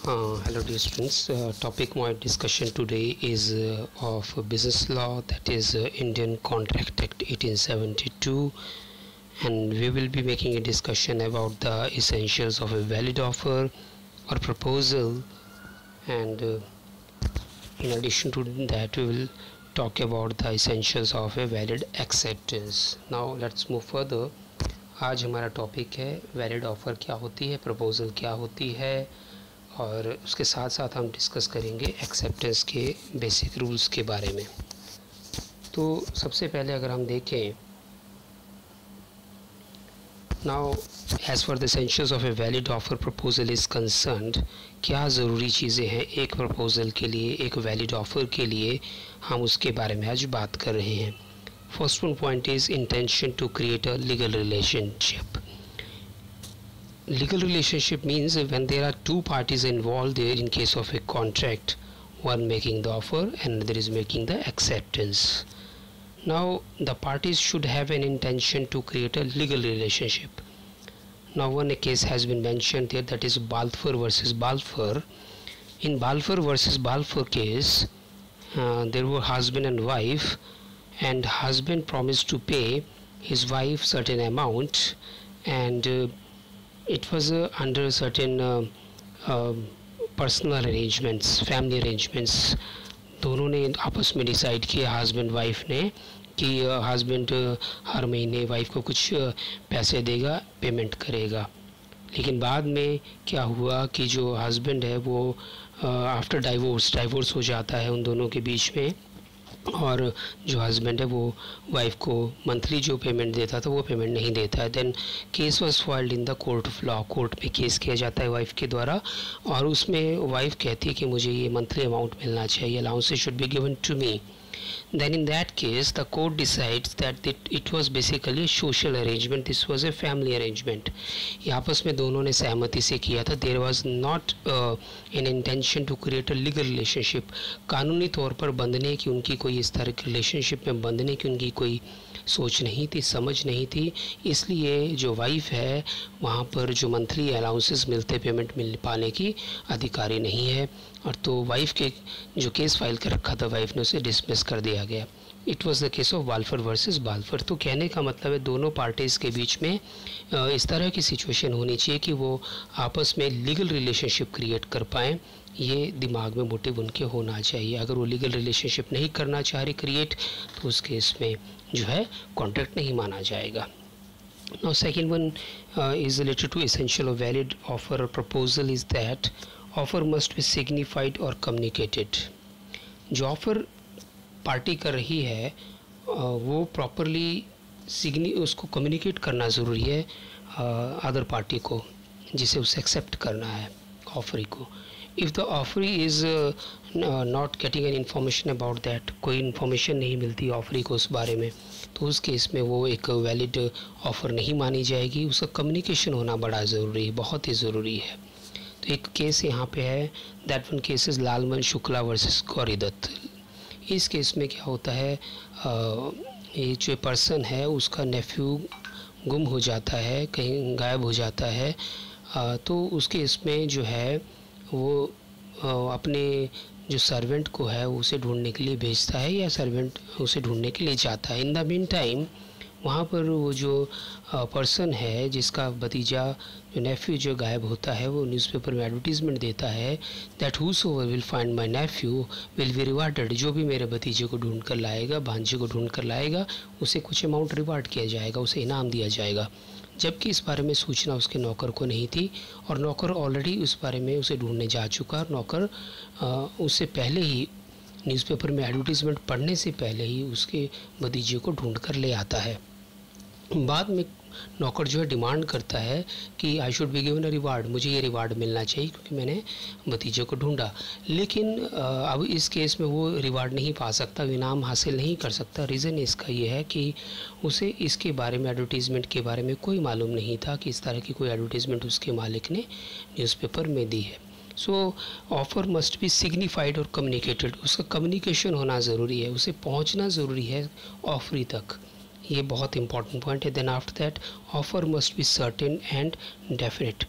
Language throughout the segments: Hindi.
Hello dear students, topic my discussion today is of business law, that is Indian Contract Act 1872, and we will be making a discussion about the essentials of a valid offer or proposal, and in addition to that we will talk about the essentials of a valid acceptance. Now let's move further. आज हमारा टॉपिक है वैलिड ऑफ़र क्या होती है, प्रपोज़ल क्या होती है, और उसके साथ साथ हम डिस्कस करेंगे एक्सेप्टेंस के बेसिक रूल्स के बारे में। तो सबसे पहले अगर हम देखें, now as for the essentials of a valid offer proposal is concerned, क्या ज़रूरी चीज़ें हैं एक प्रपोज़ल के लिए, एक वैलिड ऑफ़र के लिए, हम उसके बारे में आज बात कर रहे हैं। First one point is intention to create a legal relationship. Legal relationship means when there are two parties involved there in case of a contract, one making the offer and another is making the acceptance. Now the parties should have an intention to create a legal relationship. Now one case has been mentioned here, that is Balfour versus Balfour. In Balfour versus Balfour case, there were husband and wife, and husband promised to pay his wife certain amount, and it was under certain personal arrangements, family arrangements. दोनों ने आपस में डिसाइड किया, हस्बैंड वाइफ ने, कि हस्बैंड हर महीने वाइफ को कुछ पैसे देगा, पेमेंट करेगा। लेकिन बाद में क्या हुआ कि जो हस्बैंड है वो आफ्टर डाइवोर्स हो जाता है उन दोनों के बीच में, और जो हस्बैंड है वो वाइफ को मंथली जो पेमेंट देता था वो पेमेंट नहीं देता है। Then case was filed in the court of law, court में केस किया जाता है वाइफ के द्वारा, और उसमें वाइफ कहती है कि मुझे ये मंथली अमाउंट मिलना चाहिए, allowances should be given to me. Then in that case the court decides that it was basically a social arrangement, this was a family arrangement. ये आपस में दोनों ने सहमति से किया था, there was not an intention to create a legal relationship. कानूनी तौर पर बंधने की उनकी कोई इस तरह की रिलेशनशिप में बंधने की उनकी कोई सोच नहीं थी, समझ नहीं थी। इसलिए जो वाइफ है वहाँ पर जो मंथली अलाउंसेस मिलते, पेमेंट मिल पाने की अधिकारी नहीं है, और तो वाइफ के जो केस फाइल कर रखा था वाइफ ने उसे डिसमिस कर दिया गया। It was the case of Balfour versus Balfour. तो कहने का मतलब है दोनों पार्टीज़ के बीच में इस तरह की सिचुएशन होनी चाहिए कि वो आपस में लीगल रिलेशनशिप क्रिएट कर पाएँ, ये दिमाग में मोटिव उनके होना चाहिए। अगर वो लीगल रिलेशनशिप नहीं करना चाह रही क्रिएट, तो उस केस में जो है कॉन्ट्रैक्ट नहीं माना जाएगा। Now second one is related to essential of valid offer or proposal is that offer must be signified or communicated. जो ऑफ़र पार्टी कर रही है वो प्रॉपरली उसको कम्युनिकेट करना ज़रूरी है अदर पार्टी को, जिसे उसे एक्सेप्ट करना है ऑफरी को। If the offeree is not getting an information about that, कोई इन्फॉर्मेशन नहीं मिलती ऑफरी को उस बारे में, तो उस केस में वो एक वैलिड ऑफ़र नहीं मानी जाएगी। उसका कम्युनिकेशन होना बड़ा ज़रूरी है, बहुत ही ज़रूरी है। तो एक केस यहाँ पे है, that one case is Lalman Shukla versus Gauri Dutt. इस केस में क्या होता है, ये जो पर्सन है उसका नेफ्यू गुम हो जाता है, कहीं गायब हो जाता है, तो उस केस में जो है वो अपने जो सर्वेंट को है उसे ढूंढने के लिए भेजता है, या सर्वेंट उसे ढूंढने के लिए जाता है। इन द मीन टाइम वहाँ पर वो जो पर्सन है जिसका भतीजा जो नेफ्यू जो गायब होता है, वो न्यूज़पेपर में एडवर्टीज़मेंट देता है that whosoever will find my Neiphiu will be rewarded, जो भी मेरे भतीजे को ढूंढ कर लाएगा, भांजे को ढूंढ कर लाएगा, उसे कुछ अमाउंट रिवार्ड किया जाएगा, उसे इनाम दिया जाएगा। जबकि इस बारे में सूचना उसके नौकर को नहीं थी, और नौकर ऑलरेडी उस बारे में उसे ढूंढने जा चुका, और नौकर उससे पहले ही न्यूज़पेपर में एडवर्टीज़मेंट पढ़ने से पहले ही उसके भतीजे को ढूंढ कर ले आता है। बाद में नौकर जो है डिमांड करता है कि I should be given a reward, मुझे ये रिवार्ड मिलना चाहिए क्योंकि मैंने भतीजे को ढूंढा। लेकिन अब इस केस में वो रिवार्ड नहीं पा सकता, इनाम हासिल नहीं कर सकता। रीज़न इसका ये है कि उसे इसके बारे में, एडवर्टीज़मेंट के बारे में कोई मालूम नहीं था कि इस तरह की कोई एडवर्टीज़मेंट उसके मालिक ने न्यूज़पेपर में दी है। सो ऑफ़र मस्ट बी सिग्निफाइड और कम्युनिकेटेड, उसका कम्युनिकेशन होना ज़रूरी है, उसे पहुंचना ज़रूरी है ऑफरी तक, ये बहुत इंपॉर्टेंट पॉइंट है। Then after that offer must be certain and definite,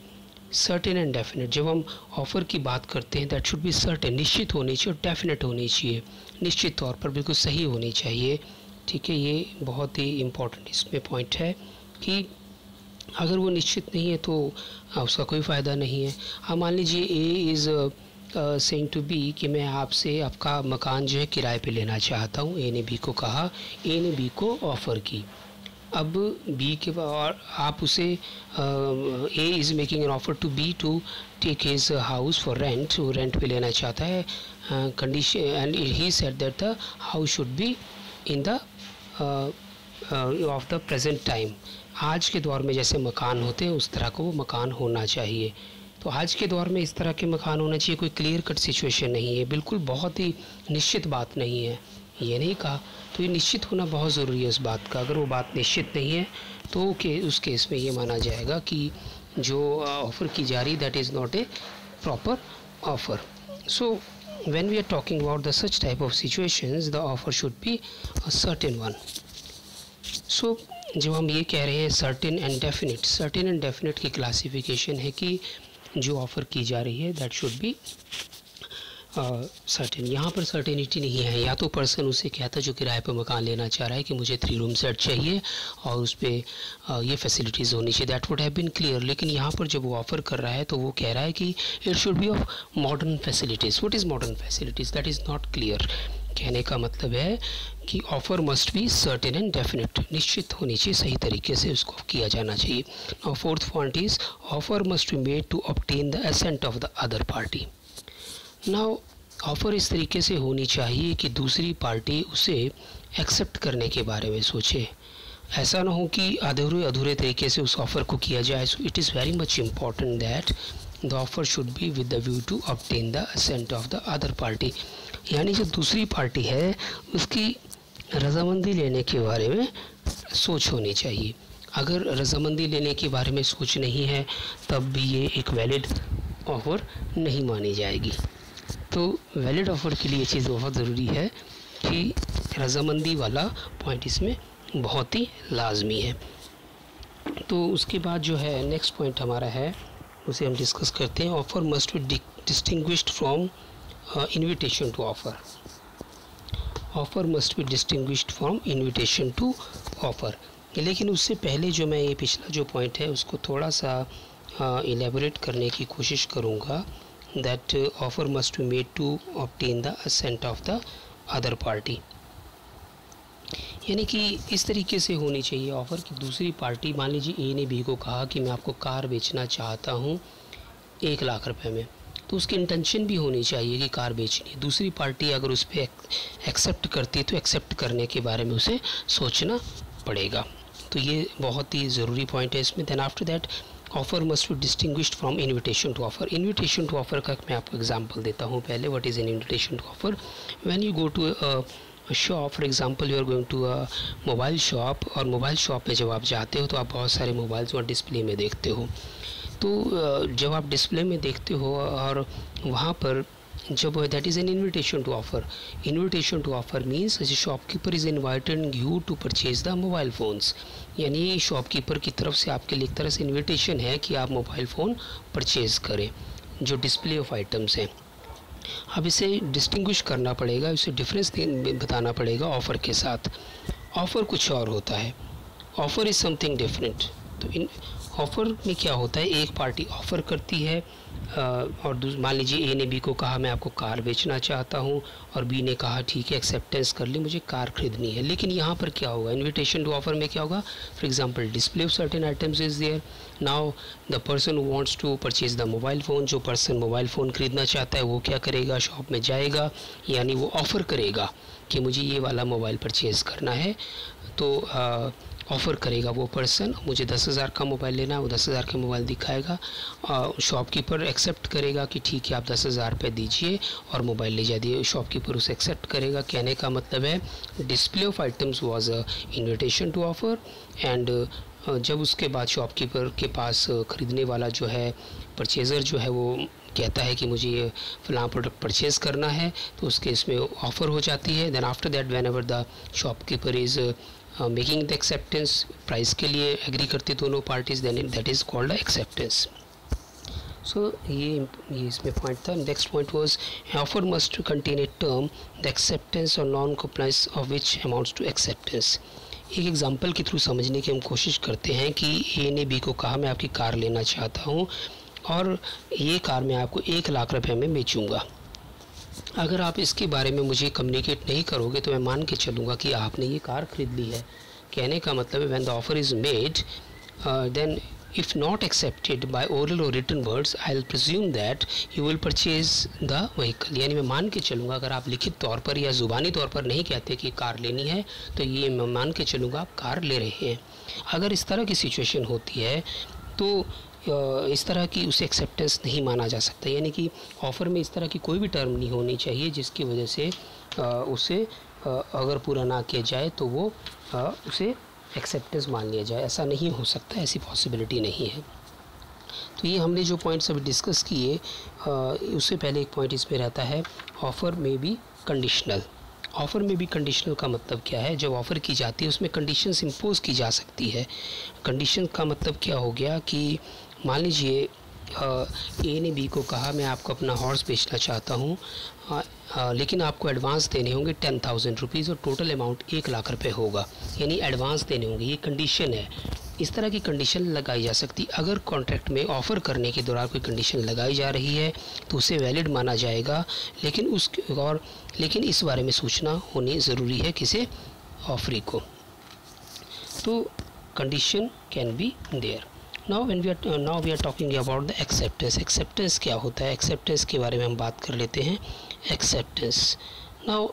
certain and definite, जब हम ऑफ़र की बात करते हैं दैट शुड बी सर्टेन, निश्चित होनी चाहिए, और डेफिनेट होनी चाहिए, निश्चित तौर पर बिल्कुल सही होनी चाहिए। ठीक है, ये बहुत ही इम्पोर्टेंट इसमें पॉइंट है कि अगर वो निश्चित नहीं है तो उसका कोई फ़ायदा नहीं है। हाँ, मान लीजिए A is saying to B कि मैं आपसे आपका मकान जो है किराए पे लेना चाहता हूँ। ए ने बी को कहा, ए ने बी को ऑफ़र की। अब बी के और आप उसे A is making an offer to B to take his house for rent, वो रेंट पे लेना चाहता है। Condition and he said that the house should be in the of the present time. आज के दौर में जैसे मकान होते हैं उस तरह का वो मकान होना चाहिए। तो आज के दौर में इस तरह के मकान होना चाहिए, कोई क्लियर कट सिचुएशन नहीं है, बिल्कुल बहुत ही निश्चित बात नहीं है, ये नहीं कहा। तो ये निश्चित होना बहुत ज़रूरी है उस बात का। अगर वो बात निश्चित नहीं है तो उस केस में ये माना जाएगा कि जो ऑफ़र की जा रही that is not a proper offer. So when we are talking about the such type of situations the offer should be a certain one. So जब हम ये कह रहे हैं certain and definite, certain and definite की क्लासिफिकेशन है कि जो ऑफ़र की जा रही है दैट शुड बी सर्टेन। यहाँ पर सर्टेनिटी नहीं है, या तो पर्सन उसे कहता जो किराए पर मकान लेना चाह रहा है कि मुझे 3 रूम सेट चाहिए और उस पर ये फैसिलिटीज़ होनी चाहिए, that would have been clear. लेकिन यहाँ पर जब वो ऑफ़र कर रहा है तो वो कह रहा है कि it should B of modern facilities. What is modern facilities, that is not clear. कहने का मतलब है कि offer must be certain and definite, निश्चित होनी चाहिए, सही तरीके से उसको किया जाना चाहिए। Now fourth point is offer must be made to obtain the assent of the other party. Now offer इस तरीके से होनी चाहिए कि दूसरी पार्टी उसे एक्सेप्ट करने के बारे में सोचे। ऐसा ना हो कि अधूरे तरीके से उस ऑफ़र को किया जाए। So it is very much important that the offer should be with the view to obtain the assent of the other party, यानी जो दूसरी पार्टी है उसकी रजामंदी लेने के बारे में सोच होनी चाहिए। अगर रजामंदी लेने के बारे में सोच नहीं है तब भी ये एक वैलिड ऑफ़र नहीं मानी जाएगी। तो वैलिड ऑफ़र के लिए ये चीज़ बहुत ज़रूरी है कि रजामंदी वाला पॉइंट इसमें बहुत ही लाजमी है। तो उसके बाद जो है नेक्स्ट पॉइंट हमारा है उसे हम डिस्कस करते हैं। Offer must be distinguished from invitation to offer. Offer must be distinguished from invitation to offer. लेकिन उससे पहले जो मैं ये पिछला जो पॉइंट है उसको थोड़ा सा इलेबोरेट करने की कोशिश करूँगा। That offer must be made to obtain the assent of the other party, यानी कि इस तरीके से होनी चाहिए ऑफ़र कि दूसरी पार्टी, मान लीजिए ए ने बी को कहा कि मैं आपको कार बेचना चाहता हूँ 1 लाख रुपए में, तो उसकी इंटेंशन भी होनी चाहिए कि कार बेचनी है। दूसरी पार्टी अगर उस पर एक्सेप्ट करती है तो एक्सेप्ट करने के बारे में उसे सोचना पड़ेगा। तो ये बहुत ही ज़रूरी पॉइंट है इसमें। Then after that offer must be distinguished from invitation to offer. Invitation to offer का मैं आपको एग्जांपल देता हूँ पहले। What is an invitation to offer? When you go to a shop, for example you are going to a mobile shop, और मोबाइल शॉप में जब आप जाते हो तो आप बहुत सारे मोबाइल्स वहाँ डिस्प्ले में देखते हो। तो जब आप डिस्प्ले में देखते हो और वहाँ पर जब that is an invitation to offer. Invitation to offer means shopkeeper is inviting you to purchase the mobile phones, यानी शॉपकीपर की तरफ से आपके लिए एक तरह से इन्विटेशन है कि आप मोबाइल फ़ोन परचेज़ करें जो डिस्प्ले ऑफ आइटम्स हैं। अब इसे डिस्टिंग्विश करना पड़ेगा, इसे डिफरेंस बताना पड़ेगा ऑफ़र के साथ। ऑफ़र कुछ और होता है, ऑफ़र इज़ समथिंग डिफरेंट। तो इन ऑफ़र में क्या होता है, एक पार्टी ऑफ़र करती है और मान लीजिए ए ने बी को कहा मैं आपको कार बेचना चाहता हूँ, और बी ने कहा ठीक है एक्सेप्टेंस कर ली, मुझे कार ख़रीदनी है। लेकिन यहाँ पर क्या होगा, इन्विटेशन टू ऑफ़र में क्या होगा, for example display of certain items is there. Now the person who wants to purchase the mobile phone, जो पर्सन मोबाइल फ़ोन ख़रीदना चाहता है वो क्या करेगा, शॉप में जाएगा, यानी वो ऑफ़र करेगा कि मुझे ये वाला मोबाइल परचेज़ करना है। तो ऑफ़र करेगा वो पर्सन, मुझे 10,000 का मोबाइल लेना है, वो 10,000 का मोबाइल दिखाएगा, शॉपकीपर एक्सेप्ट करेगा कि ठीक है आप 10,000 रुपये दीजिए और मोबाइल ले जाइए। शॉपकीपर उसे एक्सेप्ट करेगा। कहने का मतलब है display of items was a invitation to offer, and जब उसके बाद शॉपकीपर के पास ख़रीदने वाला जो है परचेज़र जो है वो कहता है कि मुझे ये फ़लाँ प्रोडक्ट परचेज़ करना है, तो उसके इसमें ऑफ़र हो जाती है। Then after that whenever the shopkeeper is making the acceptance, price के लिए एग्री करती दोनों parties, then that is called acceptance. So ये इसमें पॉइंट था. Next point was offer must contain a term the acceptance और non compliance of which amounts to acceptance. एक एग्जांपल के थ्रू समझने की हम कोशिश करते हैं कि ए ने बी को कहा मैं आपकी कार लेना चाहता हूँ और ये कार मैं आपको 1 लाख रुपए में बेचूंगा. अगर आप इसके बारे में मुझे कम्युनिकेट नहीं करोगे तो मैं मान के चलूँगा कि आपने ये कार खरीद ली है. कहने का मतलब है when the offer is made then if not accepted by oral or written words I'll presume that you will purchase the vehicle. यानी मैं मान के चलूँगा, अगर आप लिखित तौर पर या ज़ुबानी तौर पर नहीं कहते कि कार लेनी है तो ये मैं मान के चलूँगा आप कार ले रहे हैं. अगर इस तरह की सिचुएशन होती है तो इस तरह की उसे एक्सेप्टेंस नहीं माना जा सकता. यानी कि ऑफ़र में इस तरह की कोई भी टर्म नहीं होनी चाहिए जिसकी वजह से उसे अगर पूरा ना किया जाए तो वो उसे एक्सेप्टेंस मान लिया जाए. ऐसा नहीं हो सकता, ऐसी पॉसिबिलिटी नहीं है. तो ये हमने जो पॉइंट्स अभी डिस्कस किए उससे पहले एक पॉइंट इसमें रहता है ऑफ़र में भी कंडीशनल. ऑफ़र में भी कंडीशनल का मतलब क्या है? जब ऑफ़र की जाती है उसमें कंडीशंस इम्पोज की जा सकती है. कंडीशन का मतलब क्या हो गया कि मान लीजिए ए ने बी को कहा मैं आपको अपना हॉर्स बेचना चाहता हूँ लेकिन आपको एडवांस देने होंगे 10,000 रुपीज़ और टोटल अमाउंट 1 लाख रुपए होगा. यानी एडवांस देने होंगे, ये कंडीशन है. इस तरह की कंडीशन लगाई जा सकती. अगर कॉन्ट्रैक्ट में ऑफ़र करने के दौरान कोई कंडीशन लगाई जा रही है तो उसे वैलिड माना जाएगा, लेकिन इस बारे में सूचना होनी ज़रूरी है किसे? ऑफरी को. तो condition can be there. Now we are talking about the acceptance. Acceptance क्या होता है? एक्सेप्टेंस के बारे में हम बात कर लेते हैं. Acceptance. Now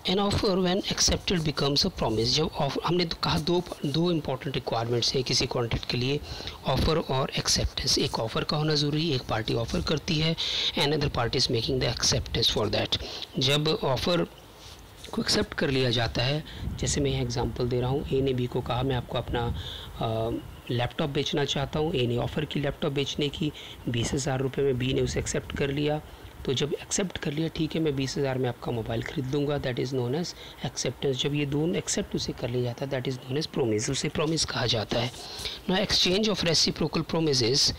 an offer when accepted becomes a promise. जब ऑफर, हमने तो कहा दो इंपॉर्टेंट रिक्वायरमेंट्स है किसी कॉन्ट्रैक्ट के लिए, ऑफ़र और एक्सेप्टेंस. एक ऑफ़र का होना ज़रूरी है, एक पार्टी ऑफ़र करती है and other party is making the acceptance for that. जब ऑफ़र को एक्सेप्ट कर लिया जाता है, जैसे मैं एग्जांपल दे रहा हूँ, ए ने बी को कहा मैं आपको अपना लैपटॉप बेचना चाहता हूँ. ए ने ऑफ़र की लैपटॉप बेचने की 20,000 रुपये में, बी ने उसे एक्सेप्ट कर लिया. तो जब एक्सेप्ट कर लिया, ठीक है मैं 20,000 में आपका मोबाइल ख़रीद लूँगा, that is known as acceptance. जब ये दोनों एक्सेप्ट उसे कर लिया जाता है that is known as promise. उसे प्रोमिस कहा जाता है. Now exchange of reciprocal promises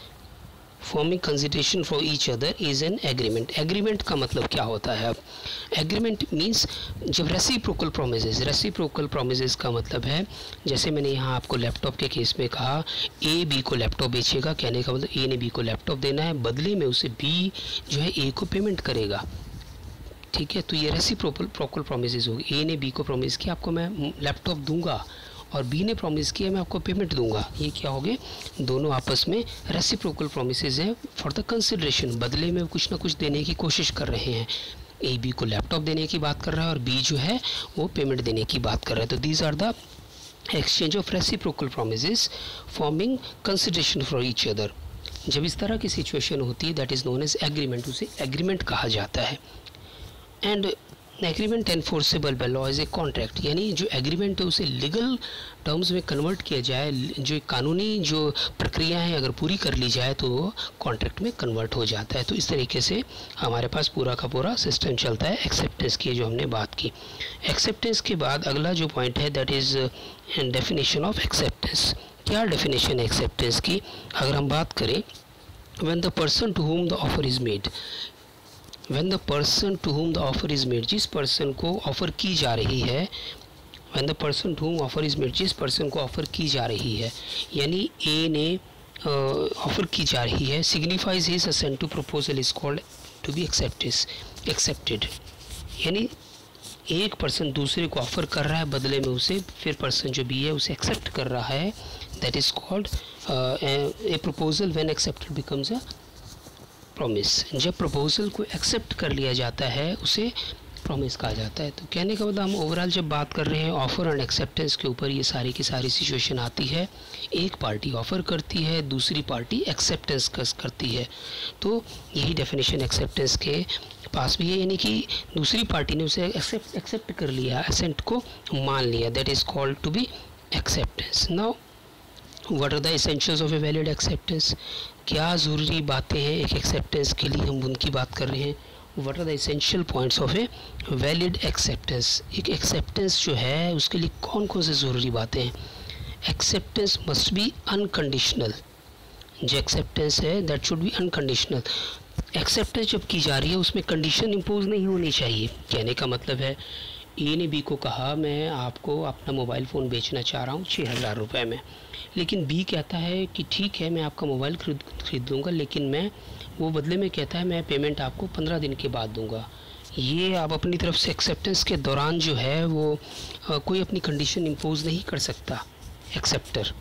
forming consideration for each other is an agreement. Agreement का मतलब क्या होता है? अब एग्रीमेंट मीन्स जब रेसिप्रोकल प्रोमिसेस का मतलब है, जैसे मैंने यहाँ आपको लैपटॉप के केस में कहा ए बी को लैपटॉप बेचेगा. कहने का मतलब ए ने बी को लैपटॉप देना है, बदले में उसे बी जो है ए को पेमेंट करेगा. ठीक है, तो ये रेसिप्रोकल प्रोमिसेस होगी. ए ने बी को प्रॉमिस किया आपको मैं लैपटॉप दूंगा और बी ने प्रॉमिस किया मैं आपको पेमेंट दूंगा. ये क्या हो गए? दोनों आपस में रेसिप्रोकल प्रोमिसेस हैं फॉर द कंसिडरेशन. बदले में कुछ ना कुछ देने की कोशिश कर रहे हैं. ए बी को लैपटॉप देने की बात कर रहा है और बी जो है वो पेमेंट देने की बात कर रहा है. तो these are the exchange of reciprocal promises forming consideration for each other. जब इस तरह की सिचुएशन होती है that is known as agreement. उसे एग्रीमेंट कहा जाता है. And agreement enforceable by law is a contract. यानी जो एग्रीमेंट है उसे लीगल टर्म्स में कन्वर्ट किया जाए, जो कानूनी जो प्रक्रिया है अगर पूरी कर ली जाए तो वो कॉन्ट्रैक्ट में कन्वर्ट हो जाता है. तो इस तरीके से हमारे पास पूरा का पूरा सिस्टम चलता है एक्सेप्टेंस की, जो हमने बात की. एक्सेप्टेंस के बाद अगला जो पॉइंट है that is definition of acceptance. क्या डेफिनेशन है एक्सेप्टेंस की? अगर हम बात करें, when the person to whom the offer is made. When the person to whom the offer is made, जिस पर्सन को ऑफ़र की जा रही है, when the person to whom offer is made, जिस पर्सन को ऑफ़र की जा रही है, यानी ए ने ऑफ़र की जा रही है, signifies his assent to proposal is called to be accepted. यानी एक पर्सन दूसरे को ऑफ़र कर रहा है, बदले में उसे फिर पर्सन जो बी है उसे एक्सेप्ट कर रहा है, that is called a proposal. When accepted becomes a promise. जब प्रपोजल को एक्सेप्ट कर लिया जाता है उसे प्रॉमिस कहा जाता है. तो कहने का मतलब हम ओवरऑल जब बात कर रहे हैं ऑफ़र एंड एक्सेप्टेंस के ऊपर, ये सारी की सारी सिचुएशन आती है. एक पार्टी ऑफ़र करती है, दूसरी पार्टी एक्सेप्टेंस करती है. तो यही डेफिनेशन एक्सेप्टेंस के पास भी है. यानी कि दूसरी पार्टी ने उसे एक्सेप्ट कर लिया, एसेंट को मान लिया, that is called to be acceptance. Now what are the essentials of a valid acceptance. क्या ज़रूरी बातें हैं एक एक्सेप्टेंस के लिए, हम उनकी बात कर रहे हैं. What are the essential points of a valid acceptance. एक एक्सेप्टेंस जो है उसके लिए कौन कौन से ज़रूरी बातें हैं. Acceptance must B unconditional. जो एक्सेप्टेंस है that should be unconditional. Acceptance जब की जा रही है उसमें कंडीशन इम्पोज नहीं होनी चाहिए। कहने का मतलब है ए ने बी को कहा मैं आपको अपना मोबाइल फ़ोन बेचना चाह रहा हूँ 6,000 रुपये में, लेकिन बी कहता है कि ठीक है मैं आपका मोबाइल खरीद लूँगा, लेकिन मैं वो बदले में कहता है मैं पेमेंट आपको 15 दिन के बाद दूँगा। ये आप अपनी तरफ से एक्सेप्टेंस के दौरान जो है वो कोई अपनी कंडीशन इम्पोज नहीं कर सकता एक्सेप्टर।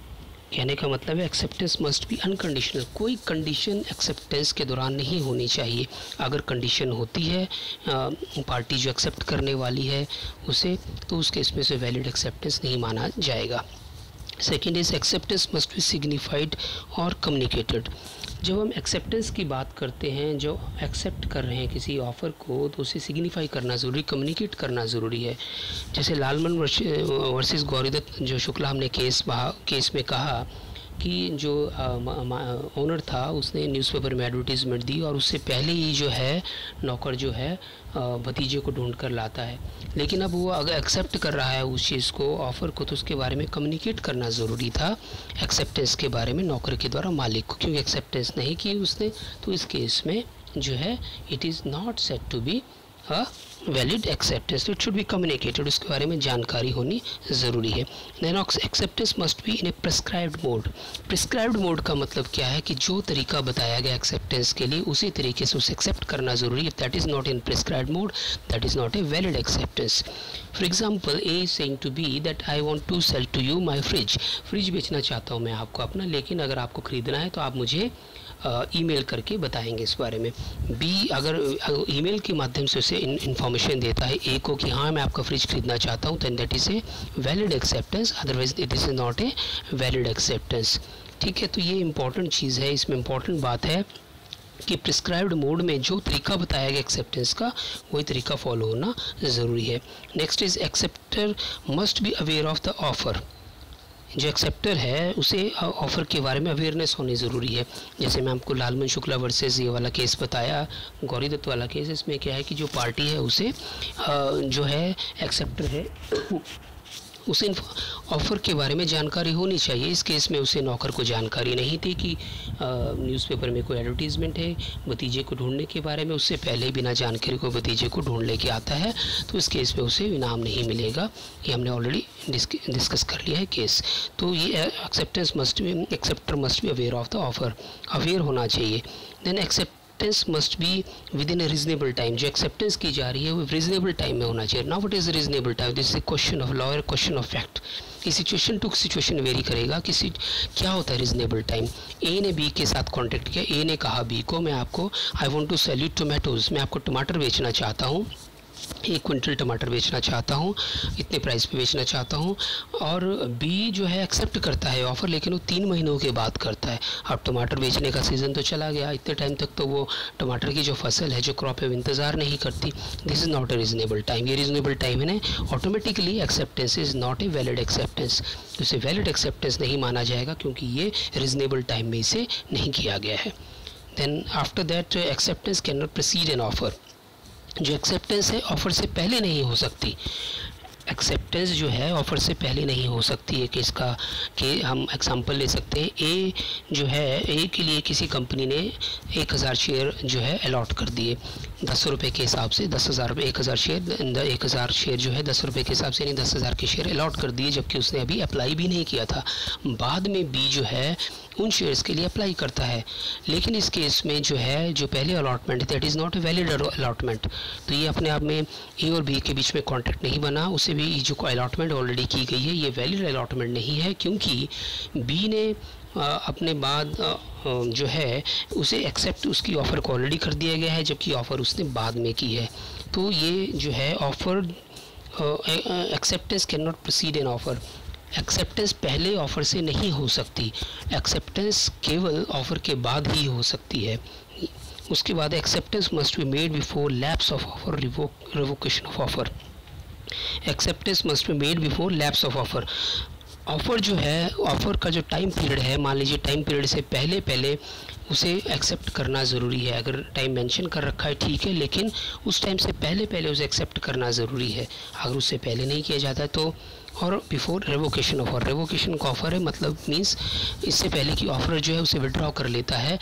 कहने का मतलब है एक्सेप्टेंस मस्ट बी अनकंडीशनल। कोई कंडीशन एक्सेप्टेंस के दौरान नहीं होनी चाहिए। अगर कंडीशन होती है पार्टी जो एक्सेप्ट करने वाली है उसे, तो उसके इसमें से वैलिड एक्सेप्टेंस नहीं माना जाएगा। Second is acceptance must B signified और कम्युनिकेटेड। जब हम एक्सेप्टेंस की बात करते हैं, जो एक्सेप्ट कर रहे हैं किसी ऑफ़र को, तो उसे सिग्निफाई करना ज़रूरी, कम्युनिकेट करना ज़रूरी है। जैसे लालमन वर्सेस गौरीदत्त जो शुक्ला हमने केस में कहा कि जो ओनर था उसने न्यूज़पेपर में एडवर्टीज़मेंट दी और उससे पहले ही जो है नौकर जो है भतीजे को ढूंढ कर लाता है, लेकिन अब वो अगर एक्सेप्ट कर रहा है उस चीज़ को, ऑफ़र को, तो उसके बारे में कम्युनिकेट करना ज़रूरी था एक्सेप्टेंस के बारे में नौकर के द्वारा मालिक को, क्योंकि एक्सेप्टेंस नहीं की उसने, तो इस केस में जो है it is not said to be a valid acceptance. It should be communicated, उसके बारे में जानकारी होनी ज़रूरी है। Then acceptance must be in a prescribed mode. Prescribed mode का मतलब क्या है कि जो तरीका बताया गया एक्सेप्टेंस के लिए उसी तरीके से उसे एक्सेप्ट करना ज़रूरी है। That is not in prescribed mode, that is not a valid acceptance. For example A is saying to B that I want to sell to you my fridge. Fridge बेचना चाहता हूँ मैं आपको अपना, लेकिन अगर आपको ख़रीदना है तो आप मुझे ईमेल करके बताएंगे इस बारे में। बी अगर ईमेल के माध्यम से उसे इन्फॉर्मेशन देता है ए को कि हाँ मैं आपका फ्रिज खरीदना चाहता हूँ, then that is a valid acceptance, otherwise it is not a valid acceptance. ठीक है, तो ये इंपॉर्टेंट चीज़ है, इसमें इंपॉर्टेंट बात है कि प्रिस्क्राइब्ड मोड में जो तरीका बताया गया एक्सेप्टेंस का वही तरीका फॉलो होना ज़रूरी है। Next is acceptor must be aware of the offer. जो एक्सेप्टर है उसे ऑफ़र के बारे में अवेयरनेस होनी ज़रूरी है। जैसे मैं आपको लालमन शुक्ला वर्सेस ये वाला केस बताया, गौरीदत्त वाला केस, इसमें क्या है कि जो पार्टी है उसे जो है एक्सेप्टर है उसे ऑफ़र के बारे में जानकारी होनी चाहिए। इस केस में उसे नौकर को जानकारी नहीं थी कि न्यूज़पेपर में कोई एडवर्टीज़मेंट है भतीजे को ढूंढने के बारे में, उससे पहले बिना जानकारी को भतीजे को ढूंढ लेके आता है, तो इस केस में उसे इनाम नहीं मिलेगा। ये हमने ऑलरेडी डिस्कस कर लिया है केस। तो ये acceptance acceptor must be aware of the offer, aware होना चाहिए। Then acceptance must be within a reasonable time. जो एक्सेप्टेंस की जा रही है वो रीजनेबल टाइम में होना चाहिए। Now what is reasonable time? This is a question of law और क्वेश्चन ऑफ फैक्ट। ये सिचुएशन टू सिचुएशन वेरी करेगा कि क्या होता है रीजनेबल टाइम। ए ने बी के साथ कांटेक्ट किया, ए ने कहा बी को मैं आपको I want to sell you tomatoes, मैं आपको टमाटर बेचना चाहता हूँ, 1 क्विंटल टमाटर बेचना चाहता हूँ, इतने प्राइस पे बेचना चाहता हूँ। और बी जो है एक्सेप्ट करता है ऑफ़र, लेकिन वो 3 महीनों के बाद करता है। अब टमाटर बेचने का सीज़न तो चला गया, इतने टाइम तक तो वो टमाटर की जो फसल है, जो क्रॉप है, वो इंतज़ार नहीं करती। This is not A reasonable time. ये रीज़नेबल टाइम है ना, automatically acceptance is not a valid acceptance. तो इसे वैलिड एक्सेप्टेंस नहीं माना जाएगा क्योंकि ये रीज़नेबल टाइम में इसे नहीं किया गया है। Then after that acceptance can not precede an offer. जो एक्सेप्टेंस है ऑफ़र से पहले नहीं हो सकती। एक्सेप्टेंस जो है ऑफ़र से पहले नहीं हो सकती है। कि इसका कि हम एग्जांपल ले सकते हैं, ए जो है, ए के लिए किसी कंपनी ने 1000 शेयर जो है अलॉट कर दिए 10 रुपये के हिसाब से, 10,000 रुपये 1000 शेयर जो है 10 रुपये के हिसाब से, यानी 10,000 के शेयर अलॉट कर दिए, जबकि उसने अभी अप्लाई भी नहीं किया था। बाद में बी जो है उन शेयर्स के लिए अप्लाई करता है, लेकिन इस केस में जो है जो पहले अलॉटमेंट है that is not a valid allotment. तो ये अपने आप में ए और बी के बीच में कॉन्ट्रैक्ट नहीं बना, उसे भी जो अलॉटमेंट ऑलरेडी की गई है ये वैलिड अलॉटमेंट नहीं है, क्योंकि बी ने अपने बाद जो है उसे एक्सेप्ट, उसकी ऑफ़र को ऑलरेडी कर दिया गया है, जबकि ऑफ़र उसने बाद में की है। तो ये जो है offer acceptance can not proceed N offer. Acceptance पहले ऑफ़र से नहीं हो सकती, एक्सेप्टेंस केवल ऑफ़र के बाद ही हो सकती है। उसके बाद acceptance must be made before lapse of offer, revocation of offer. Acceptance must be made before lapse of offer. Offer जो है, ऑफ़र का जो टाइम पीरियड है, मान लीजिए टाइम पीरियड से पहले उसे एक्सेप्ट करना ज़रूरी है। अगर टाइम मेंशन कर रखा है ठीक है, लेकिन उस टाइम से पहले उसे एक्सेप्ट करना ज़रूरी है। अगर उससे पहले नहीं किया जाता तो और बिफोर रेवोकेशन ऑफर। रेवोकेशन का ऑफर है मतलब मीन्स इससे पहले कि ऑफर जो है उसे विड्रॉ कर लेता है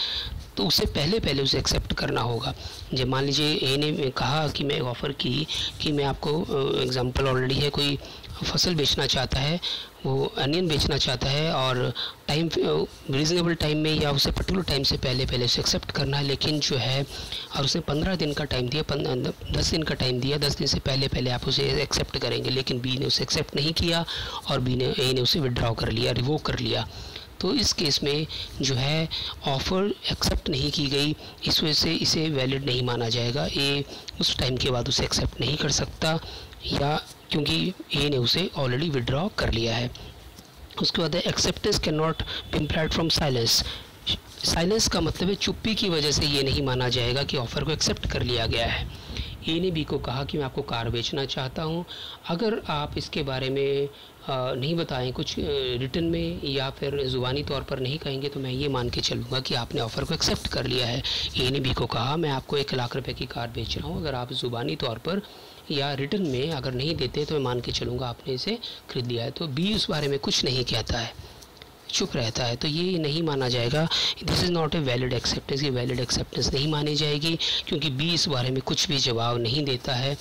तो उससे पहले उसे एक्सेप्ट करना होगा। जब मान लीजिए ए ने कहा कि मैं ऑफ़र की कि मैं आपको एग्जांपल ऑलरेडी है, कोई फसल बेचना चाहता है, वो अनियन बेचना चाहता है और टाइम रीज़नेबल टाइम में या उसे पर्टिकुलर टाइम से पहले उसे एक्सेप्ट करना है, लेकिन जो है और उसने 15 दिन का टाइम दिया, 10 दिन का टाइम दिया, 10 दिन से पहले आप उसे एक्सेप्ट करेंगे, लेकिन बी ने उसे एक्सेप्ट नहीं किया और ए ने उसे विड्रॉ कर लिया, रिवोक कर लिया। तो इस केस में जो है ऑफ़र एक्सेप्ट नहीं की गई, इस वजह से इसे वैलिड नहीं माना जाएगा। ए उस टाइम के बाद उसे एक्सेप्ट नहीं कर सकता या क्योंकि ए ने उसे ऑलरेडी विड्रॉ कर लिया है। उसके बाद है acceptance can not be implied from silence. Silence का मतलब है चुप्पी की वजह से ये नहीं माना जाएगा कि ऑफ़र को एक्सेप्ट कर लिया गया है। ए ने बी को कहा कि मैं आपको कार बेचना चाहता हूँ, अगर आप इसके बारे में नहीं बताएं कुछ रिटन में या फिर ज़ुबानी तौर पर नहीं कहेंगे तो मैं ये मान के चलूँगा कि आपने ऑफ़र को एक्सेप्ट कर लिया है। ए ने बी को कहा मैं आपको 1 लाख रुपए की कार बेच रहा हूँ, अगर आप ज़ुबानी तौर पर या रिटन में अगर नहीं देते तो मैं मान के चलूँगा आपने इसे खरीद लिया है। तो बी उस बारे में कुछ नहीं कहता है, चुप रहता है, तो ये नहीं माना जाएगा। This is not a valid acceptance, ये वैलिड एक्सेप्टेंस नहीं मानी जाएगी क्योंकि बी इस बारे में कुछ भी जवाब नहीं देता है,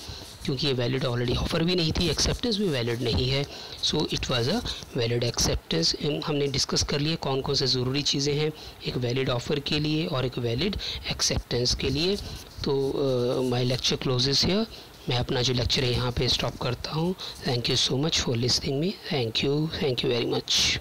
क्योंकि ये वैलिड ऑलरेडी ऑफ़र भी नहीं थी, एक्सेप्टेंस भी वैलिड नहीं है। So it was a valid acceptance. हमने डिस्कस कर लिए कौन कौन से ज़रूरी चीज़ें हैं एक वैलिड ऑफ़र के लिए और एक वैलिड एक्सेप्टेंस के लिए। तो माय लेक्चर क्लोजेस हियर, मैं अपना जो लेक्चर है यहाँ पे स्टॉप करता हूँ। Thank you so much for listening me. Thank you very much.